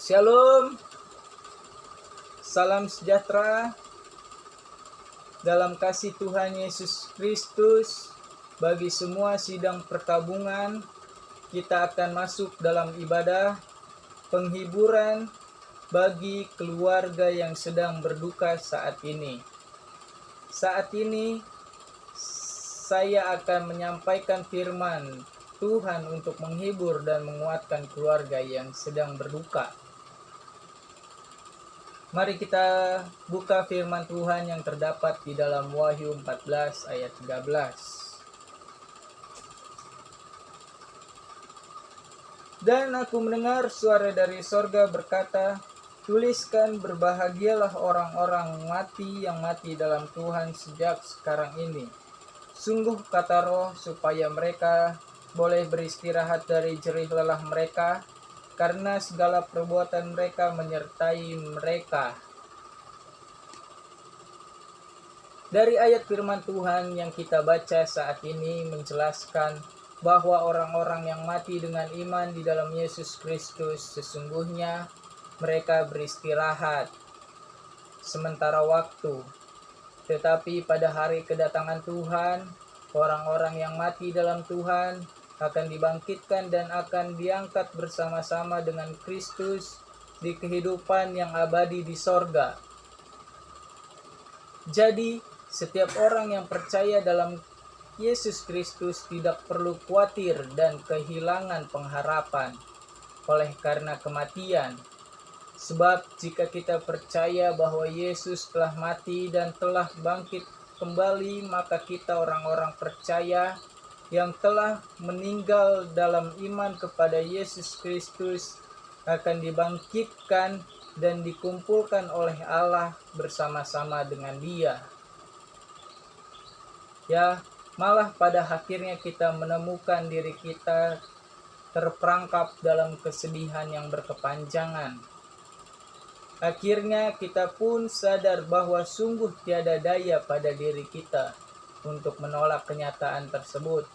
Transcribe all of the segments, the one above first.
Shalom, salam sejahtera dalam kasih Tuhan Yesus Kristus. Bagi semua sidang perkabungan, kita akan masuk dalam ibadah penghiburan bagi keluarga yang sedang berduka saat ini. Saat ini saya akan menyampaikan firman Tuhan untuk menghibur dan menguatkan keluarga yang sedang berduka. Mari kita buka firman Tuhan yang terdapat di dalam Wahyu 14 ayat 13. Dan aku mendengar suara dari sorga berkata, tuliskan, berbahagialah orang-orang mati yang mati dalam Tuhan sejak sekarang ini. Sungguh kata Roh, supaya mereka boleh beristirahat dari jerih lelah mereka, karena segala perbuatan mereka menyertai mereka. Dari ayat firman Tuhan yang kita baca saat ini menjelaskan bahwa orang-orang yang mati dengan iman di dalam Yesus Kristus sesungguhnya mereka beristirahat sementara waktu. Tetapi pada hari kedatangan Tuhan, orang-orang yang mati dalam Tuhan akan dibangkitkan dan akan diangkat bersama-sama dengan Kristus di kehidupan yang abadi di sorga. Jadi, setiap orang yang percaya dalam Yesus Kristus tidak perlu khawatir dan kehilangan pengharapan oleh karena kematian. Sebab jika kita percaya bahwa Yesus telah mati dan telah bangkit kembali, maka kita orang-orang percaya yang telah meninggal dalam iman kepada Yesus Kristus akan dibangkitkan dan dikumpulkan oleh Allah bersama-sama dengan Dia. Ya, malah pada akhirnya kita menemukan diri kita terperangkap dalam kesedihan yang berkepanjangan. Akhirnya kita pun sadar bahwa sungguh tiada daya pada diri kita untuk menolak kenyataan tersebut.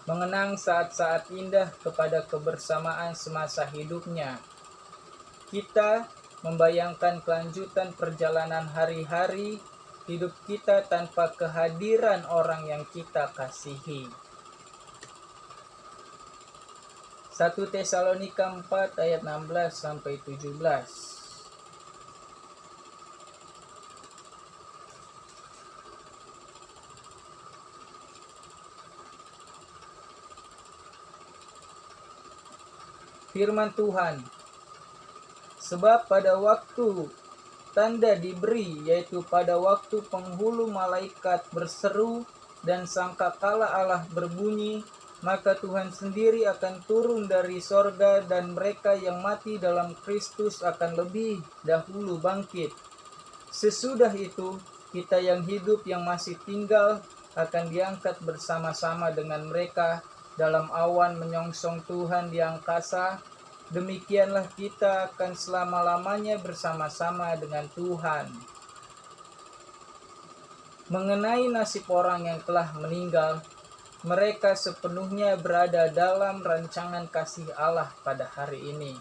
Mengenang saat-saat indah kepada kebersamaan semasa hidupnya. Kita membayangkan kelanjutan perjalanan hari-hari hidup kita tanpa kehadiran orang yang kita kasihi. 1 Tesalonika 4 ayat 16 sampai 17. Firman Tuhan, sebab pada waktu tanda diberi, yaitu pada waktu penghulu malaikat berseru dan sangkakala Allah berbunyi, maka Tuhan sendiri akan turun dari sorga dan mereka yang mati dalam Kristus akan lebih dahulu bangkit. Sesudah itu, kita yang hidup yang masih tinggal akan diangkat bersama-sama dengan mereka dalam awan menyongsong Tuhan di angkasa. Demikianlah kita akan selama-lamanya bersama-sama dengan Tuhan. Mengenai nasib orang yang telah meninggal, mereka sepenuhnya berada dalam rancangan kasih Allah pada hari ini.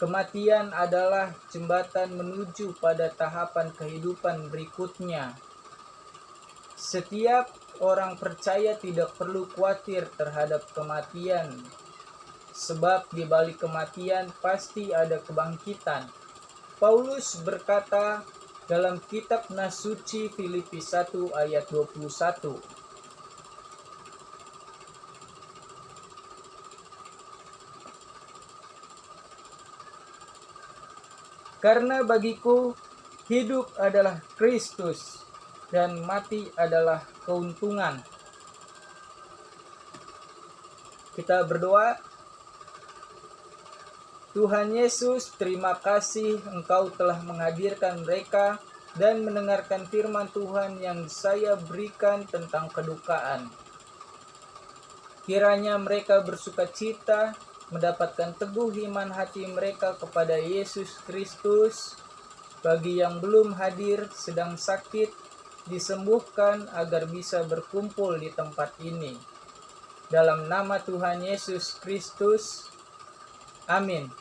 Kematian adalah jembatan menuju pada tahapan kehidupan berikutnya. Setiap orang percaya tidak perlu khawatir terhadap kematian, sebab di balik kematian pasti ada kebangkitan. Paulus berkata dalam kitab Nas Suci Filipi 1 ayat 21. Karena bagiku hidup adalah Kristus dan mati adalah keuntungan. Kita berdoa. Tuhan Yesus, terima kasih Engkau telah menghadirkan mereka dan mendengarkan firman Tuhan yang saya berikan tentang kedukaan. Kiranya mereka bersukacita, mendapatkan teguh iman hati mereka kepada Yesus Kristus. Bagi yang belum hadir, sedang sakit, disembuhkan agar bisa berkumpul di tempat ini. Dalam nama Tuhan Yesus Kristus, amin.